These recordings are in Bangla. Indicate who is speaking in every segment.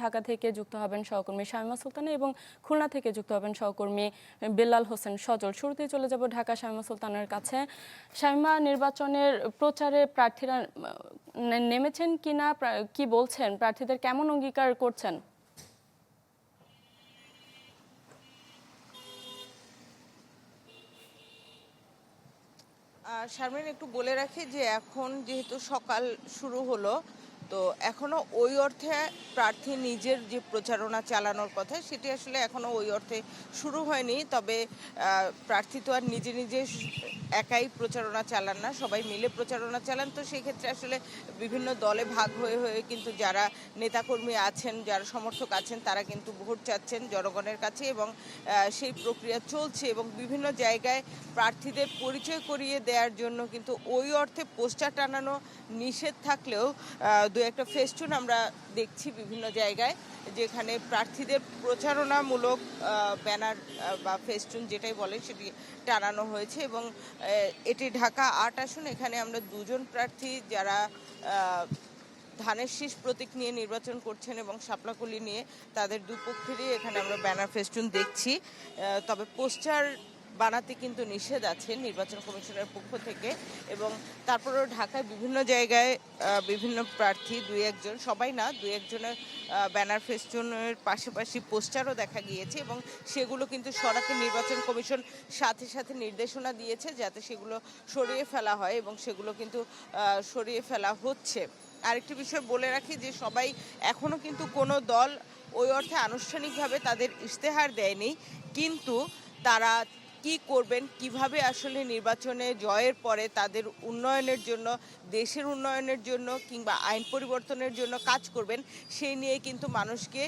Speaker 1: ঢাকা থেকে যুক্ত হবেন সহকর্মী শামীমা সুলতানা এবং খুলনা থেকে যুক্ত হবেন সহকর্মী বেলাল হোসেন সজল। শুরুতেই চলে যাব ঢাকা শামীমা সুলতানার কাছে। শামীমা, নির্বাচনের প্রচারে প্রার্থীরা নেমেছেন কিনা, কি বলছেন, প্রার্থীদের কেমন অঙ্গীকার করছেন?
Speaker 2: শারমিন, একটু বলে রাখি যে এখন যেহেতু সকাল শুরু হলো, তো এখনো ওই অর্থে প্রার্থী নিজের যে প্রচারণা চালানোর কথা সেটি আসলে এখনো ওই অর্থে শুরু হয়নি। তবে প্রার্থী তো আর নিজে নিজে একাই প্রচারণা চালান না, সবাই মিলে প্রচারণা চালান। তো সেই ক্ষেত্রে আসলে বিভিন্ন দলে ভাগ হয়ে হয়ে কিন্তু যারা নেতাকর্মী আছেন, যারা সমর্থক আছেন, তারা কিন্তু ভোট চাচ্ছেন জনগণের কাছে এবং সেই প্রক্রিয়া চলছে। এবং বিভিন্ন জায়গায় প্রার্থীদের পরিচয় করিয়ে দেওয়ার জন্য কিন্তু ওই অর্থে পোস্টার টানানো নিষেধ থাকলেও দু একটা ফেস্টুন আমরা দেখছি বিভিন্ন জায়গায়, যেখানে প্রার্থীদের প্রচারণামূলক ব্যানার বা ফেস্টুন যেটাই বলে সেটি টানানো হয়েছে। এবং এটি ঢাকা ৮ আসন। এখানে আমরা দুজন প্রার্থী যারা ধানের শীষ প্রতীক নিয়ে নির্বাচন করছেন এবং শাপলাকলি নিয়ে, তাদের দুপক্ষেরই এখানে আমরা ব্যানার ফেস্টুন দেখছি। তবে পোস্টার বানাতে কিন্তু নিষেধ আছে নির্বাচন কমিশনের পক্ষ থেকে। এবং তারপরেও ঢাকায় বিভিন্ন জায়গায় বিভিন্ন প্রার্থী দুই একজন, সবাই না, দুই একজনের ব্যানার ফেস্টুনের পাশাপাশি পোস্টারও দেখা গিয়েছে এবং সেগুলো কিন্তু সরাসরি নির্বাচন কমিশন সাথে সাথে নির্দেশনা দিয়েছে যাতে সেগুলো সরিয়ে ফেলা হয় এবং সেগুলো কিন্তু সরিয়ে ফেলা হচ্ছে। আরেকটি বিষয় বলে রাখি যে সবাই এখনো কিন্তু কোনো দল ওই অর্থে আনুষ্ঠানিকভাবে তাদের ইশতেহার দেয়নি, কিন্তু তারা কি করবেন, কিভাবে আসলে নির্বাচনে জয়ের পরে তাদের উন্নয়নের জন্য, দেশের উন্নয়নের জন্য কিংবা আইন পরিবর্তনের জন্য কাজ করবেন, সেই নিয়ে কিন্তু মানুষকে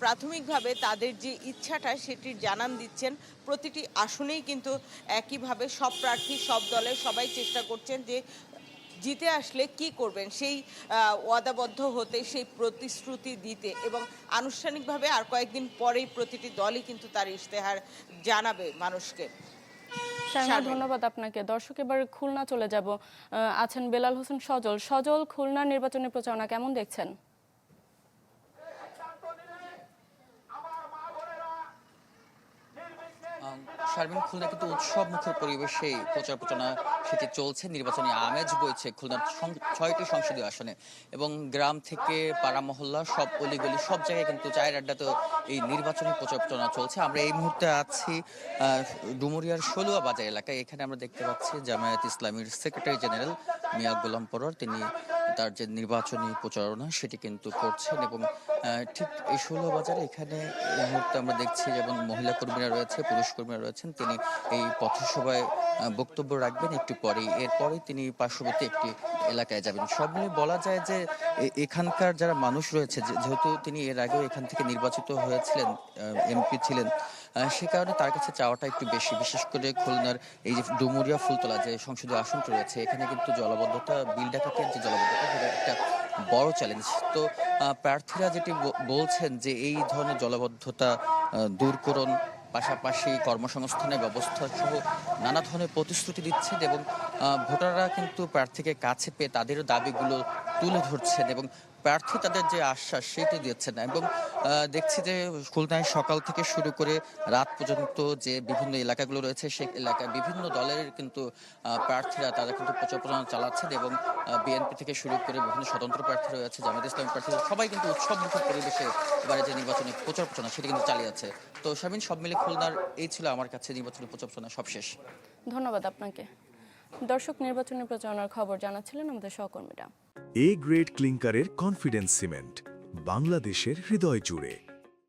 Speaker 2: প্রাথমিকভাবে তাদের যে ইচ্ছাটা সেটির জানান দিচ্ছেন। প্রতিটি আসনেই কিন্তু একইভাবে সব প্রার্থী, সব দলের সবাই চেষ্টা করছেন যে জিতে আসলে কি করবেন সেই ওয়াদাবদ্ধ হতে, সেই প্রতিশ্রুতি দিতে। এবং আনুষ্ঠানিকভাবে আর কয়েকদিন পরেই প্রতিটি দলই কিন্তু তার ইশতেহার জানাবে মানুষকে।
Speaker 1: শামীমা, ধন্যবাদ আপনাকে। দর্শক, এবার খুলনা চলে যাব। আছেন বেলাল হোসেন সজল। সজল, খুলনা নির্বাচনের প্রচারণা কেমন দেখছেন?
Speaker 3: শারমিন, খুলনা কিন্তু উৎসব মুখর পরিবেশে প্রচার প্রচারণা সেটি চলছে। নির্বাচনী আমেজ বইছে খুলনার ৬টি সংসদীয় আসনে এবং গ্রাম থেকে পাড়া মহল্লা, সব অলিগলি, সব জায়গায় কিন্তু চায়ের আড্ডাতেও এই নির্বাচনী প্রচার প্রচারণা চলছে। আমরা এই মুহূর্তে আছি ডুমুরিয়ার ষলুয়া বাজার এলাকায়। এখানে আমরা দেখতে পাচ্ছি জামায়াত ইসলামীর সেক্রেটারি জেনারেল মিয়া গোলাম পরোয়ার, তিনি তার যে নির্বাচনী প্রচারণা সেটি কিন্তু করছেন। এবং ঠিক এই ষোলো বাজারে এখানে এই মুহূর্তে আমরা দেখছি যেমন মহিলা কর্মীরা রয়েছে, পুরুষ কর্মীরা রয়েছেন। তিনি এই পথসভায় বক্তব্য রাখবেন একটু পরেই। এরপরেই তিনি পার্শ্ববর্তী একটি এলাকায় যাবেন। সব মিলে বলা যায় যে এখানকার যারা মানুষ রয়েছে, যেহেতু তিনি এর আগেও এখান থেকে নির্বাচিত হয়েছিলেন, এমপি ছিলেন, সে কারণে তার কাছে চাওয়াটা একটু বেশি। বিশেষ করে খুলনার এই যে ডুমুরিয়া ফুলতলা যে সংসদীয় আসনটা রয়েছে, এখানে কিন্তু জলাবদ্ধতা, বিল ডাকাতের যে জলাবদ্ধতা, সেটা একটা বড় চ্যালেঞ্জ। তো প্রার্থীরা যেটি বলছেন যে এই ধরনের জলাবদ্ধতা দূর করুন, পাশাপাশি কর্মসংস্থানের ব্যবস্থা সহ নানা ধরনের প্রতিশ্রুতি দিচ্ছেন এবং ভোটাররা কিন্তু প্রার্থীকে কাছে পেয়ে তাদের দাবিগুলো তুলে ধরছেন এবং প্রার্থী তাদের যে আশ্বাস সেটি দিচ্ছেন। এবং দেখছি যে খুলনায় সকাল থেকে শুরু করে রাত পর্যন্ত যে বিভিন্ন এলাকাগুলো রয়েছে, সেই এলাকায় বিভিন্ন দলের কিন্তু প্রার্থীরা তারা কিন্তু প্রচার প্রচারণা চালাচ্ছেন এবং বিএনপি থেকে শুরু করে বিভিন্ন স্বতন্ত্র প্রার্থী রয়েছে, জামায়াত ইসলামী প্রার্থী, সবাই কিন্তু উৎসবমুখর পরিবেশে এবারে যে নির্বাচনী প্রচার প্রচারণা সেটি কিন্তু চালিয়ে যাচ্ছে। তো শারমিন, সব মিলে খুলনার এই ছিল আমার কাছে নির্বাচনী প্রচার প্রচারণা সবশেষ।
Speaker 1: ধন্যবাদ আপনাকে। দর্শক, নির্বাচনী প্রচারণার খবর জানাচ্ছিলেন আমাদের সহকর্মীরা।
Speaker 4: এ গ্রেড ক্লিংকারের কনফিডেন্স সিমেন্ট, বাংলাদেশের হৃদয় জুড়ে।